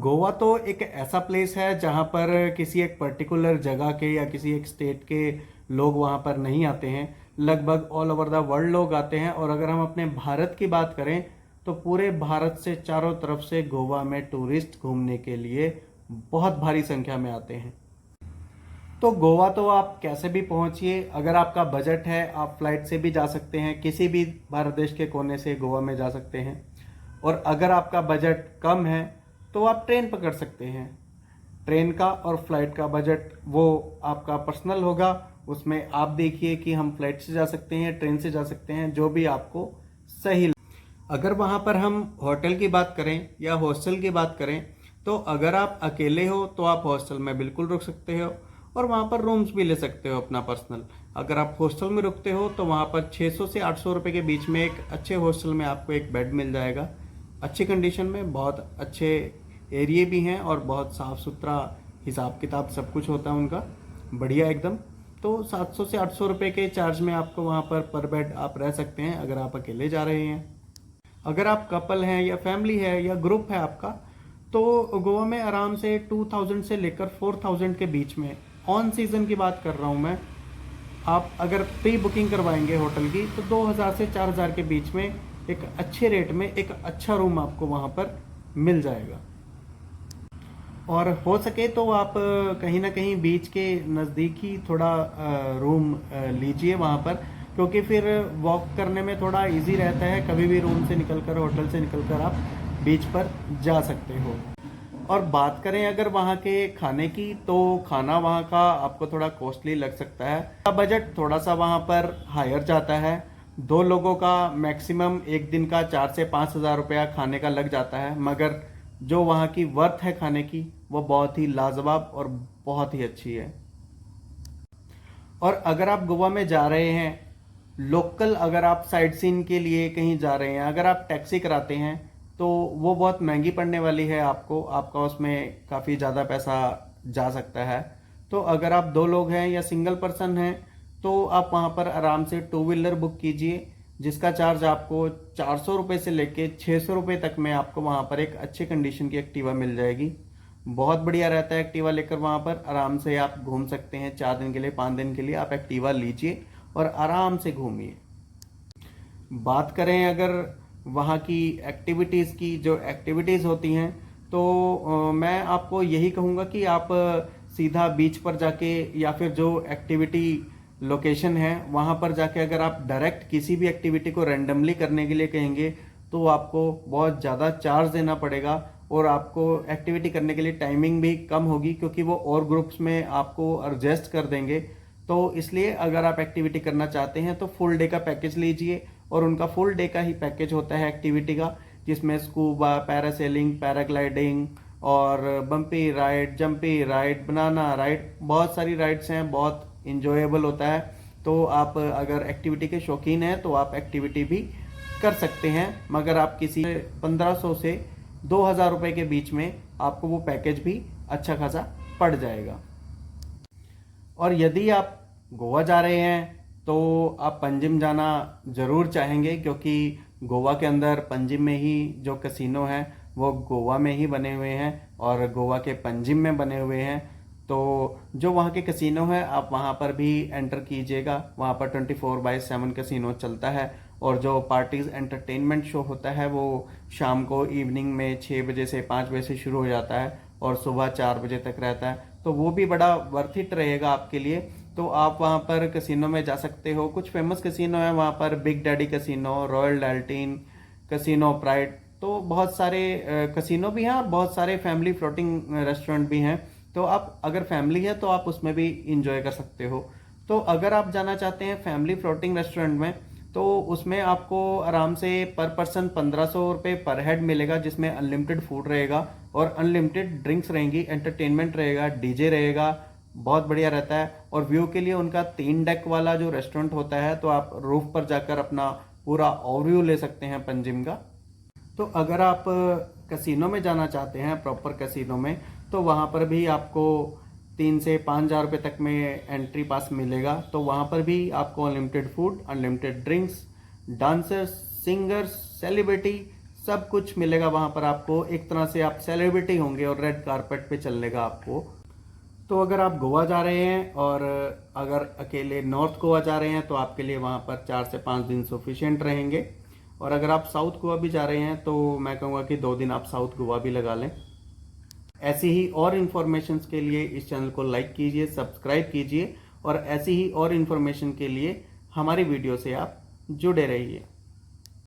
गोवा तो एक ऐसा प्लेस है जहाँ पर किसी एक पर्टिकुलर जगह के या किसी एक स्टेट के लोग वहाँ पर नहीं आते हैं। लगभग ऑल ओवर द वर्ल्ड लोग आते हैं। और अगर हम अपने भारत की बात करें तो पूरे भारत से चारों तरफ से गोवा में टूरिस्ट घूमने के लिए बहुत भारी संख्या में आते हैं। तो गोवा तो आप कैसे भी पहुंचिए, अगर आपका बजट है आप फ्लाइट से भी जा सकते हैं, किसी भी भारत देश के कोने से गोवा में जा सकते हैं। और अगर आपका बजट कम है तो आप ट्रेन पकड़ सकते हैं। ट्रेन का और फ्लाइट का बजट वो आपका पर्सनल होगा, उसमें आप देखिए कि हम फ्लाइट से जा सकते हैं, ट्रेन से जा सकते हैं, जो भी आपको सही लगे। अगर वहाँ पर हम होटल की बात करें या हॉस्टल की बात करें तो अगर आप अकेले हो तो आप हॉस्टल में बिल्कुल रुक सकते हो और वहाँ पर रूम्स भी ले सकते हो अपना पर्सनल। अगर आप हॉस्टल में रुकते हो तो वहाँ पर 600 से 800 रुपये के बीच में एक अच्छे हॉस्टल में आपको एक बेड मिल जाएगा, अच्छी कंडीशन में, बहुत अच्छे एरिए भी हैं और बहुत साफ़ सुथरा हिसाब किताब सब कुछ होता है उनका, बढ़िया एकदम। तो 700 से 800 रुपये के चार्ज में आपको वहाँ पर बेड आप रह सकते हैं अगर आप अकेले जा रहे हैं। अगर आप कपल हैं या फैमिली है या ग्रुप है आपका, तो गोवा में आराम से 2000 से लेकर 4000 के बीच में, ऑन सीज़न की बात कर रहा हूँ मैं, आप अगर प्री बुकिंग करवाएंगे होटल की तो 2000 से 4000 के बीच में एक अच्छे रेट में एक अच्छा रूम आपको वहाँ पर मिल जाएगा। और हो सके तो आप कहीं ना कहीं बीच के नज़दीक ही थोड़ा रूम लीजिए वहाँ पर, क्योंकि फिर वॉक करने में थोड़ा इजी रहता है। कभी भी रूम से निकलकर, होटल से निकलकर आप बीच पर जा सकते हो। और बात करें अगर वहाँ के खाने की, तो खाना वहाँ का आपको थोड़ा कॉस्टली लग सकता है। बजट थोड़ा सा वहाँ पर हायर जाता है। 2 लोगों का मैक्सिमम एक दिन का 4 से 5 हज़ार रुपया खाने का लग जाता है, मगर जो वहाँ की वर्थ है खाने की वो बहुत ही लाजवाब और बहुत ही अच्छी है। और अगर आप गोवा में जा रहे हैं लोकल, अगर आप साइट सीन के लिए कहीं जा रहे हैं, अगर आप टैक्सी कराते हैं तो वो बहुत महंगी पड़ने वाली है आपको, आपका उसमें काफ़ी ज़्यादा पैसा जा सकता है। तो अगर आप 2 लोग हैं या सिंगल पर्सन हैं तो आप वहाँ पर आराम से 2 व्हीलर बुक कीजिए, जिसका चार्ज आपको 400 रुपये से लेके 600 रुपये तक में आपको वहाँ पर एक अच्छे कंडीशन की एक्टिवा मिल जाएगी। बहुत बढ़िया रहता है एक्टिवा लेकर, वहाँ पर आराम से आप घूम सकते हैं। 4 दिन के लिए, 5 दिन के लिए आप एक्टिवा लीजिए और आराम से घूमिए। बात करें अगर वहाँ की एक्टिविटीज़ की, जो एक्टिविटीज़ होती हैं, तो मैं आपको यही कहूँगा कि आप सीधा बीच पर जाके या फिर जो एक्टिविटी लोकेशन है वहाँ पर जाके अगर आप डायरेक्ट किसी भी एक्टिविटी को रैंडमली करने के लिए कहेंगे तो आपको बहुत ज़्यादा चार्ज देना पड़ेगा और आपको एक्टिविटी करने के लिए टाइमिंग भी कम होगी, क्योंकि वो और ग्रुप्स में आपको एडजस्ट कर देंगे। तो इसलिए अगर आप एक्टिविटी करना चाहते हैं तो फुल डे का पैकेज लीजिए, और उनका फुल डे का ही पैकेज होता है एक्टिविटी का, जिसमें स्कूबा, पैरासेलिंग, पैराग्लाइडिंग और bumpy ride, jumpy ride, banana ride, बहुत सारी राइड्स हैं, बहुत इंजॉयबल होता है। तो आप अगर एक्टिविटी के शौकीन हैं तो आप एक्टिविटी भी कर सकते हैं, मगर आप किसी 1500 से 2000 रुपये के बीच में आपको वो पैकेज भी अच्छा खासा पड़ जाएगा। और यदि आप गोवा जा रहे हैं तो आप पंजिम जाना ज़रूर चाहेंगे, क्योंकि गोवा के अंदर पंजिम में ही जो कसिनो हैं वो गोवा में ही बने हुए हैं और गोवा के पंजिम में बने हुए हैं। तो जो वहाँ के कसिनो है आप वहाँ पर भी एंटर कीजिएगा। वहाँ पर 24/7 कसिनो चलता है, और जो पार्टीज एंटरटेनमेंट शो होता है वो शाम को इवनिंग में 6 बजे से 5 बजे से शुरू हो जाता है और सुबह 4 बजे तक रहता है। तो वो भी बड़ा वर्थ इट रहेगा आपके लिए। तो आप वहाँ पर कसिनो में जा सकते हो। कुछ फेमस कसिनो है वहाँ पर, Big Daddy casino, Royal Deltin, casino Pride, तो बहुत सारे कसिनो भी हैं और बहुत सारे फैमिली फ्लोटिंग रेस्टोरेंट भी हैं। तो आप अगर फैमिली है तो आप उसमें भी इंजॉय कर सकते हो। तो अगर आप जाना चाहते हैं फैमिली फ्लोटिंग रेस्टोरेंट में तो उसमें आपको आराम से पर पर्सन 1500 रुपये पर हेड मिलेगा, जिसमें अनलिमिटेड फूड रहेगा और अनलिमिटेड ड्रिंक्स रहेंगी, एंटरटेनमेंट रहेगा, डीजे रहेगा, बहुत बढ़िया रहता है। और व्यू के लिए उनका 3 डेक वाला जो रेस्टोरेंट होता है, तो आप रूफ पर जाकर अपना पूरा ओवरव्यू ले सकते हैं पंजिम का। तो अगर आप कसिनो में जाना चाहते हैं, प्रॉपर कसिनो में, तो वहाँ पर भी आपको 3 से 5 हज़ार रुपये तक में एंट्री पास मिलेगा। तो वहाँ पर भी आपको unlimited food, unlimited drinks, dancers, singers, celebrity सब कुछ मिलेगा वहाँ पर आपको। एक तरह से आप सेलिब्रिटी होंगे और रेड कारपेट पे चलने का आपको। तो अगर आप गोवा जा रहे हैं और अगर अकेले नॉर्थ गोवा जा रहे हैं तो आपके लिए वहाँ पर 4 से 5 दिन सफिशिएंट रहेंगे। और अगर आप साउथ गोवा भी जा रहे हैं तो मैं कहूँगा कि 2 दिन आप साउथ गोवा भी लगा लें। ऐसी ही और इन्फॉर्मेशंस के लिए इस चैनल को लाइक कीजिए, सब्सक्राइब कीजिए और ऐसी ही और इन्फॉर्मेशन के लिए हमारी वीडियो से आप जुड़े रहिए।